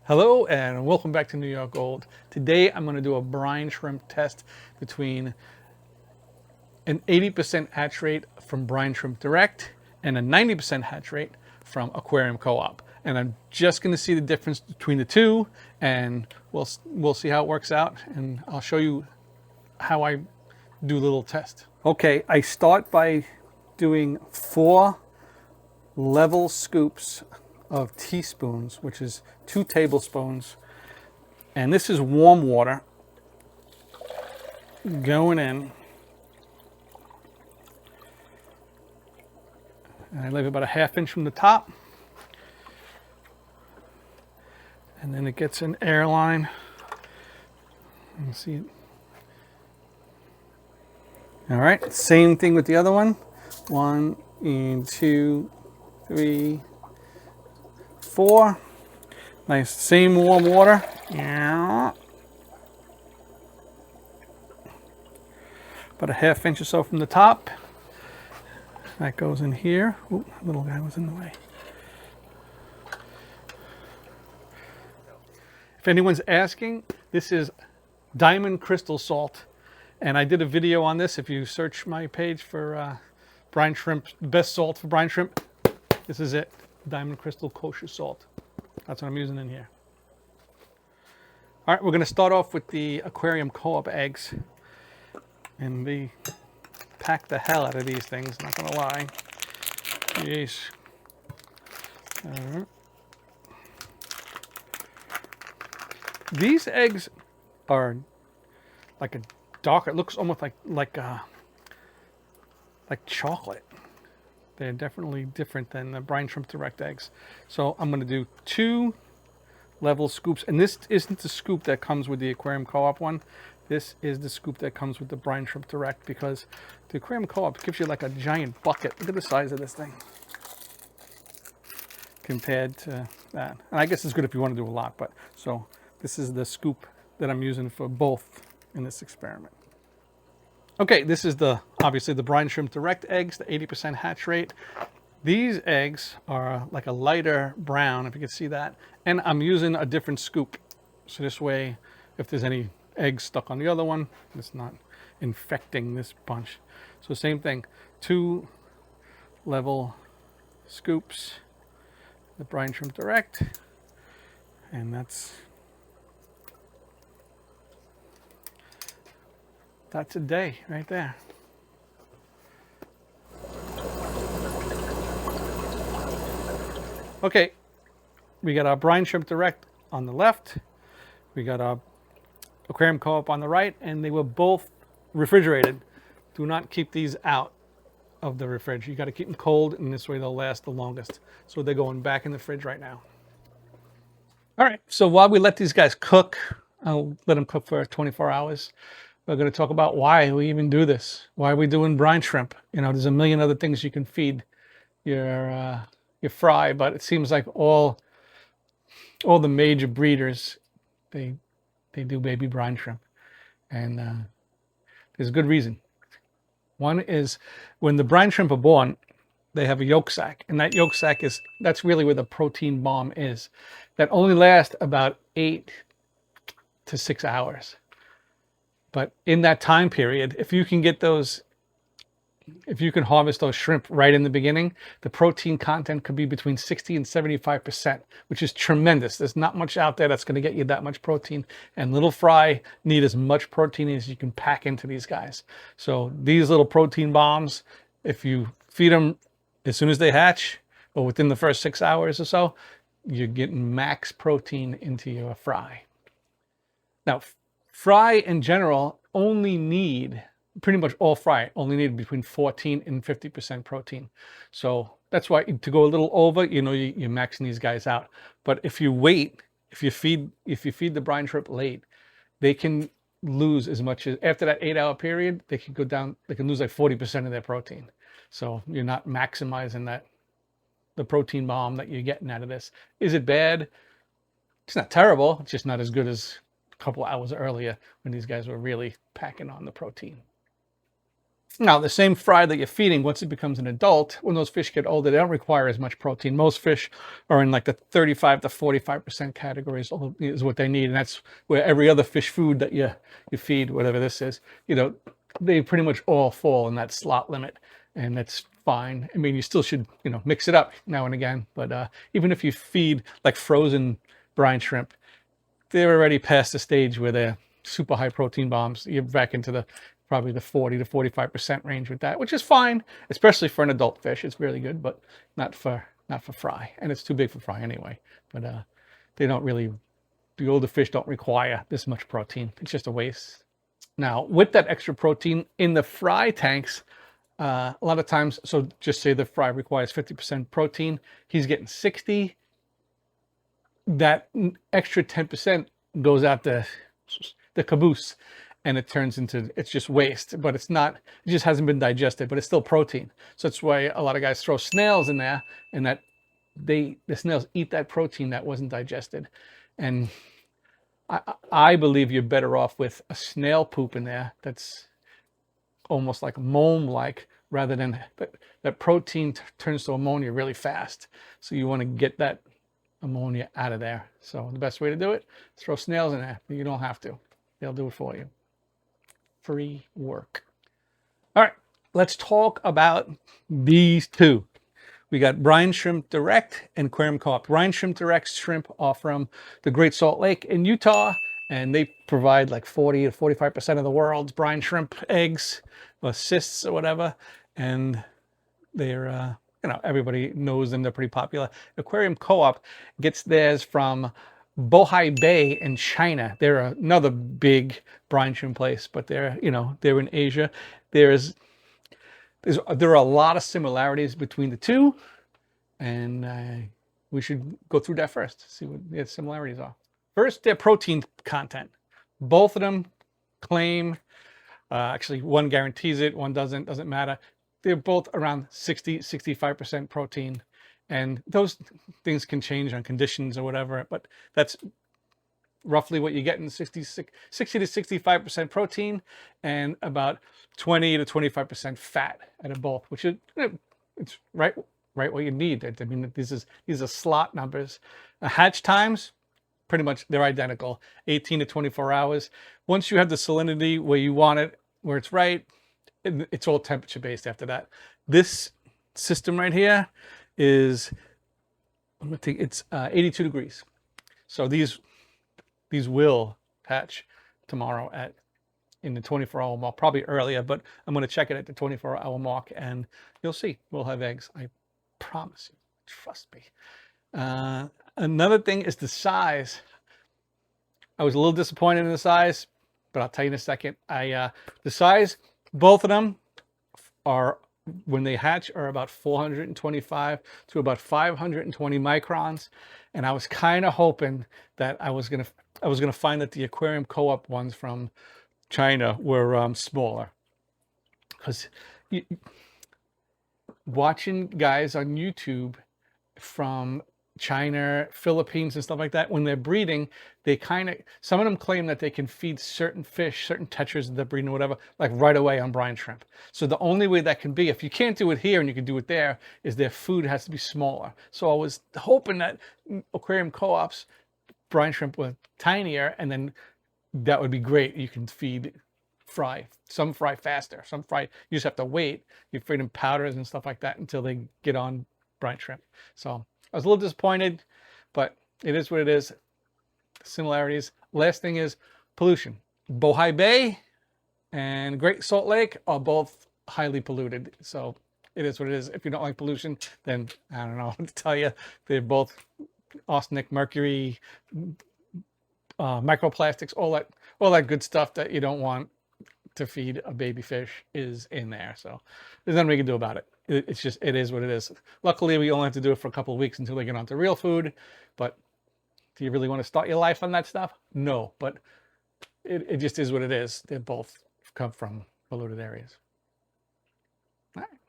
Hello and welcome back to New York Gold. Today I'm going to do a brine shrimp test between an 80% hatch rate from Brine Shrimp Direct and a 90% hatch rate from Aquarium Co-op. And I'm just going to see the difference between the two, and we'll see how it works out, and I'll show you how I do a little test. Okay, I start by doing 4 level scoops of teaspoons, which is 2 tablespoons, and this is warm water going in, and I leave about a ½ inch from the top, and then it gets an airline. You can see it. All right, same thing with the other one. 1 and 2, 3, 4. Nice, same warm water. Yeah. About a ½ inch or so from the top. That goes in here. Ooh, little guy was in the way. If anyone's asking, this is diamond crystal salt. And I did a video on this. If you search my page for brine shrimp, best salt for brine shrimp, this is it. Diamond crystal kosher salt. That's what I'm using in here. All right, we're going to start off with the Aquarium Co-op eggs. And they pack the hell out of these things, not going to lie. Jeez. These eggs are like a darker, it looks almost like chocolate. They're definitely different than the Brine Shrimp Direct eggs. So I'm going to do 2 level scoops. And this isn't the scoop that comes with the Aquarium Co-op one. This is the scoop that comes with the Brine Shrimp Direct, because the Aquarium Co-op gives you like a giant bucket. Look at the size of this thing compared to that. And I guess it's good if you want to do a lot. But so this is the scoop that I'm using for both in this experiment. Okay, this is obviously the Brine Shrimp Direct eggs, the 80% hatch rate. These eggs are like a lighter brown, if you can see that. And I'm using a different scoop. So this way, if there's any eggs stuck on the other one, it's not infecting this bunch. So same thing, 2 level scoops, the Brine Shrimp Direct. And that's a day right there. Okay, we got our Brine Shrimp Direct on the left. We got our Aquarium Co-op on the right, and they were both refrigerated. Do not keep these out of the refrigerator. You got to keep them cold, and this way they'll last the longest. So they're going back in the fridge right now. All right, so while we let these guys cook, I'll let them cook for 24 hours. We're going to talk about why we even do this. Why are we doing brine shrimp? You know, there's a million other things you can feed your fry, but it seems like all the major breeders, they do baby brine shrimp, and there's a good reason. One is when the brine shrimp are born, they have a yolk sac, and that yolk sac that's really where the protein bomb is. That only lasts about 8 to 6 hours. But in that time period, if you can harvest those shrimp right in the beginning, the protein content could be between 60 and 75%, which is tremendous. There's not much out there that's going to get you that much protein, and little fry need as much protein as you can pack into these guys. So these little protein bombs, if you feed them as soon as they hatch or within the first 6 hours or so, you're getting max protein into your fry. Now, fry in general pretty much all fry only need between 14 and 50% protein. So that's why to go a little over, you're maxing these guys out. But if you feed the brine shrimp late, they can lose as much as, after that 8-hour period, they can lose like 40% of their protein. So you're not maximizing the protein bomb that you're getting out of this. Is it bad? It's not terrible. It's just not as good as couple hours earlier when these guys were really packing on the protein. Now, the same fry that you're feeding, once it becomes an adult, when those fish get older, they don't require as much protein. Most fish are in like the 35 to 45% categories is what they need. And that's where every other fish food that you feed, whatever this is, you know, they pretty much all fall in that slot limit. And that's fine. I mean, you still should, you know, mix it up now and again. But even if you feed like frozen brine shrimp, they're already past the stage where they're super high protein bombs. You're back into the probably the 40 to 45% range with that, which is fine, especially for an adult fish. It's really good, but not for fry, and it's too big for fry anyway. But they don't really, the older fish don't require this much protein. It's just a waste. Now, with that extra protein in the fry tanks, a lot of times, so just say the fry requires 50% protein, he's getting 60. That extra 10% goes out the caboose, and it turns into, it's just waste, but it's not, it just hasn't been digested, but it's still protein. So that's why a lot of guys throw snails in there, and that the snails eat that protein that wasn't digested. And I believe you're better off with a snail poop in there that's almost like moam-like, rather than that protein turns to ammonia really fast. So you want to get that ammonia out of there. So the best way to do it, throw snails in there. You don't have to. They'll do it for you. Free work. All right, let's talk about these two. We got Brine Shrimp Direct and Aquarium Co-op. Brine Shrimp Direct shrimp are from the Great Salt Lake in Utah, and they provide like 40 to 45% of the world's brine shrimp eggs, or cysts or whatever. And they're you know, everybody knows them. They're pretty popular. Aquarium Co-op gets theirs from Bohai Bay in China. They're another big brine shrimp place, but they're, you know, they're in Asia. There are a lot of similarities between the two, and we should go through that first, see what the similarities are. First, their protein content. Both of them claim, actually one guarantees it, one doesn't matter. They're both around 60-65% protein, and those things can change on conditions or whatever, but that's roughly what you get in 60 to 65% protein and about 20 to 25% fat out of both, which is, it's right what you need. I mean, these are slot numbers. Hatch times, pretty much they're identical, 18 to 24 hours. Once you have the salinity where you want it, where it's right, it's all temperature based after that. This system right here is, I'm gonna think it's 82 degrees. So these will hatch tomorrow in the 24-hour mark, probably earlier, but I'm going to check it at the 24-hour mark, and you'll see we'll have eggs. I promise you. Trust me. Another thing is the size. I was a little disappointed in the size, but I'll tell you in a second. The size, both of them are, when they hatch, are about 425 to about 520 microns, and I was kind of hoping that I was gonna find that the Aquarium Co-op ones from China were smaller, because watching guys on YouTube from China, Philippines, and stuff like that, when they're breeding, they some of them claim that they can feed certain fish, certain tetras that they're breeding or whatever, like right away on brine shrimp. So the only way that can be, if you can't do it here and you can do it there, is their food has to be smaller. So I was hoping that Aquarium Co-op's brine shrimp were tinier, and then that would be great. You can feed some fry faster, some fry you just have to wait. You feed them powders and stuff like that until they get on brine shrimp. So I was a little disappointed, but it is what it is. Similarities. Last thing is pollution. Bohai Bay and Great Salt Lake are both highly polluted. So it is what it is. If you don't like pollution, then I don't know what to tell you. They're both arsenic, mercury, microplastics, all that good stuff that you don't want to feed a baby fish is in there. So there's nothing we can do about it. It's just, it is what it is. Luckily, we only have to do it for a couple of weeks until they get onto real food. But do you really want to start your life on that stuff? No, but it just is what it is. They both come from polluted areas.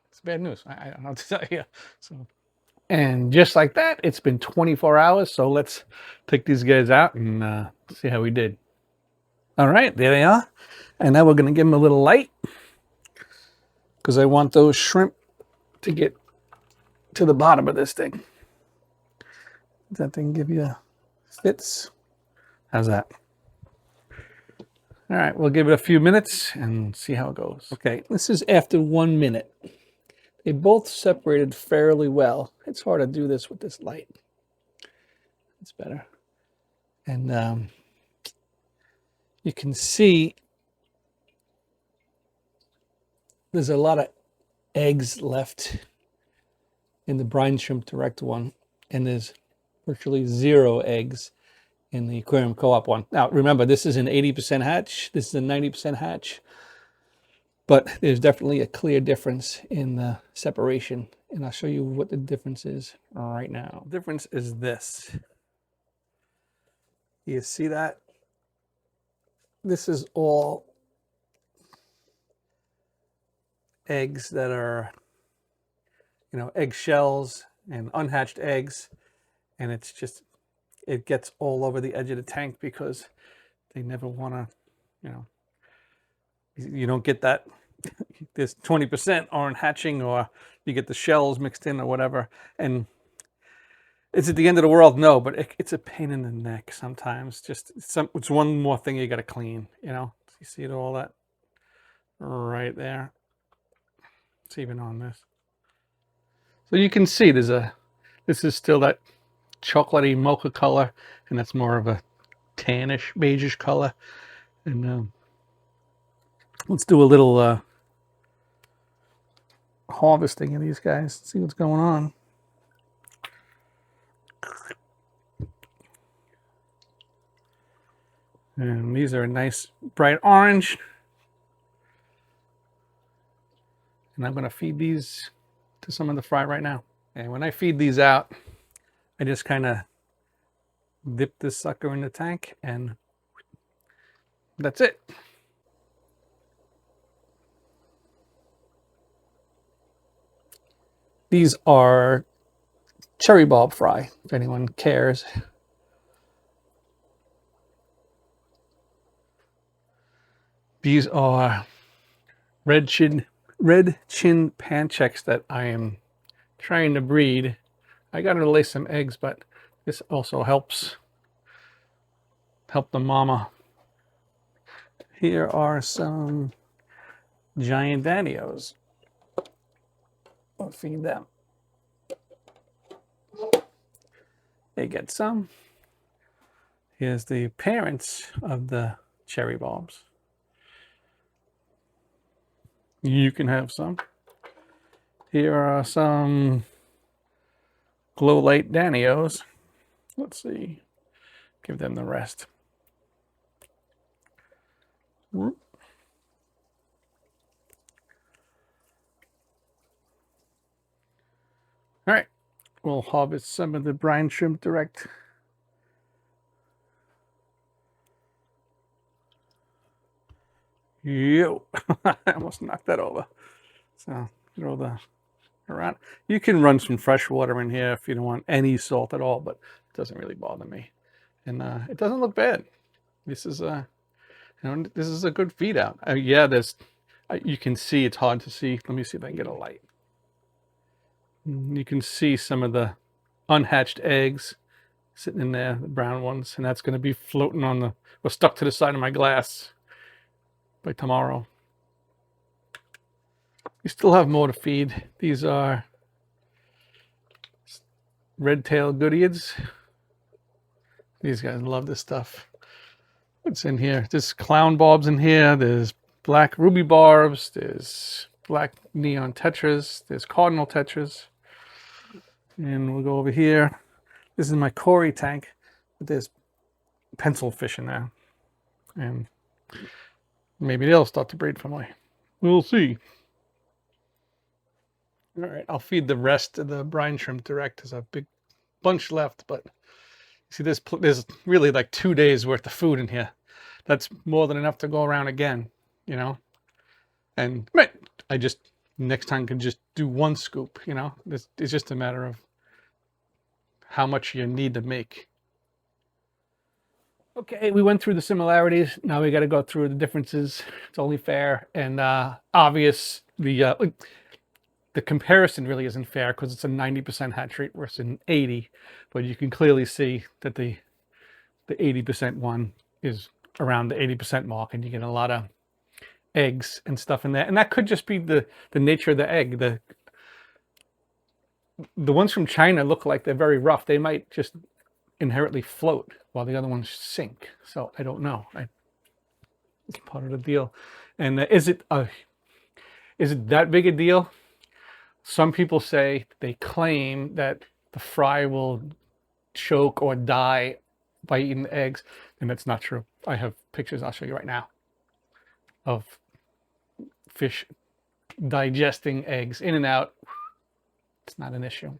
It's bad news. I don't know what to tell you. So, and just like that, it's been 24 hours. So let's take these guys out and see how we did. All right, there they are. And now we're going to give them a little light. because I want those shrimp to get to the bottom of this thing. Does that thing give you fits? How's that? All right, we'll give it a few minutes and see how it goes. Okay, this is after 1 minute. They both separated fairly well. It's hard to do this with this light. It's better. And you can see there's a lot of eggs left in the brine shrimp direct one, and there's virtually 0 eggs in the aquarium co-op one. Now, remember, this is an 80% hatch. This is a 90% hatch. But there's definitely a clear difference in the separation. And I'll show you what the difference is right now. The difference is this. You see that? This is all eggs that are, egg shells and unhatched eggs. And it's just, it gets all over the edge of the tank because they never want to, you don't get that. There's 20% aren't hatching, or you get the shells mixed in or whatever. And it's at the end of the world, no, but it's a pain in the neck sometimes. Just it's one more thing you got to clean, You see all that right there? It's even on this. So you can see this is still that chocolatey mocha color, and that's more of a tannish, beigeish color. And let's do a little harvesting of these guys, see what's going on. And these are a nice bright orange. And I'm going to feed these to some of the fry right now. And when I feed these out, I just kind of dip this sucker in the tank, and that's it. These are cherry bulb fry, if anyone cares. These are red chin pancheks that I am trying to breed. I got to lay some eggs, but this also help the mama. Here are some giant danios. I'll feed them. They get some. Here's the parents of the cherry bulbs. You can have some. Here are some glow light danios. Let's see. Give them the rest. All right. We'll harvest some of the brine shrimp direct. Yo, I almost knocked that over. So throw the around. You can run some fresh water in here if you don't want any salt at all, but it doesn't really bother me. And it doesn't look bad. This is this is a good feed out. Yeah, you can see it's hard to see. Let me see if I can get a light. You can see some of the unhatched eggs sitting in there, the brown ones, and that's going to be floating or stuck to the side of my glass by tomorrow. You still have more to feed. These are red-tailed goodeids. These guys love this stuff. What's in here? There's clown barbs in here. There's black ruby barbs. There's black neon tetras. There's cardinal tetras. And we'll go over here. This is my Cory tank, but there's pencil fish in there. And maybe they'll start to breed for me. We'll see. All right, I'll feed the rest of the brine shrimp direct. There's a big bunch left, but see, there's really like 2 days worth of food in here. That's more than enough to go around again, And I just next time can just do 1 scoop, It's just a matter of how much you need to make. Okay, we went through the similarities. Now we got to go through the differences. It's only fair and obvious. The comparison really isn't fair because it's a 90% hatch rate versus an 80, but you can clearly see that the 80% one is around the 80% mark, and you get a lot of eggs and stuff in there. And that could just be the nature of the egg. The ones from China look like they're very rough. They might just inherently float while the other ones sink. So I don't know. It's part of the deal. And is it that big a deal? Some people say, they claim that the fry will choke or die by eating the eggs, and that's not true. I have pictures I'll show you right now of fish digesting eggs in and out. It's not an issue.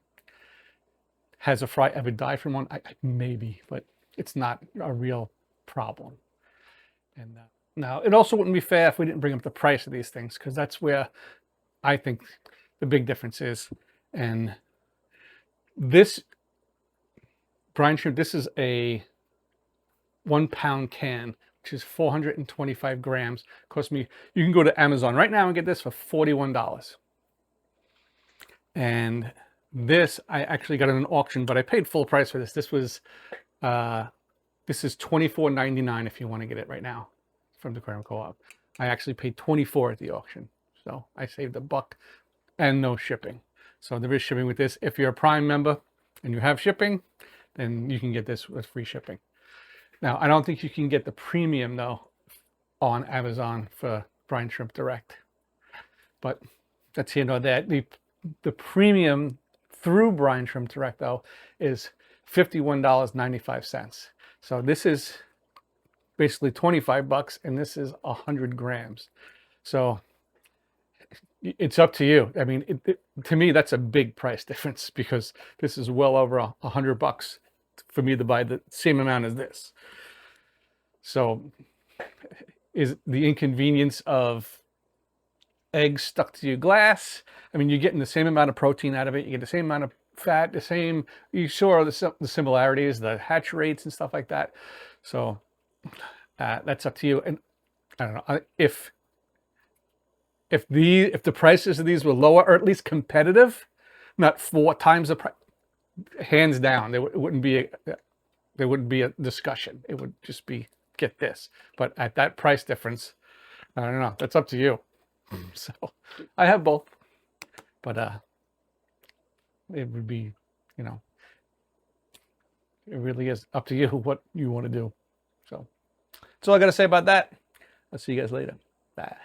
Has a fry ever died from one? Maybe, but it's not a real problem. And now, it also wouldn't be fair if we didn't bring up the price of these things, because that's where I think the big difference is. And this brine shrimp, this is a 1 pound can, which is 425 grams. Cost me, you can go to Amazon right now and get this for $41. And this, I actually got at an auction, but I paid full price for this. This was, this is $24.99 if you want to get it right now from the Aquarium Co-op. I actually paid $24 at the auction. So I saved $1 and no shipping. So there is shipping with this. If you're a Prime member and you have shipping, then you can get this with free shipping. Now, I don't think you can get the premium though on Amazon for Brine Shrimp Direct, but that's here nor there. The premium through Brine Shrimp Direct though is $51.95. So this is basically $25, and this is 100 grams. So it's up to you. I mean, to me, that's a big price difference, because this is well over $100 for me to buy the same amount as this. So is the inconvenience of eggs stuck to your glass? I mean, you're getting the same amount of protein out of it. You get the same amount of fat, you saw the similarities, the hatch rates and stuff like that. So that's up to you. And I don't know if the prices of these were lower, or at least competitive, not 4 times the price, hands down, there wouldn't be a discussion. It would just be, get this. But at that price difference, I don't know. That's up to you. So I have both, but it would be, it really is up to you what you want to do. So that's all I got to say about that. I'll see you guys later. Bye.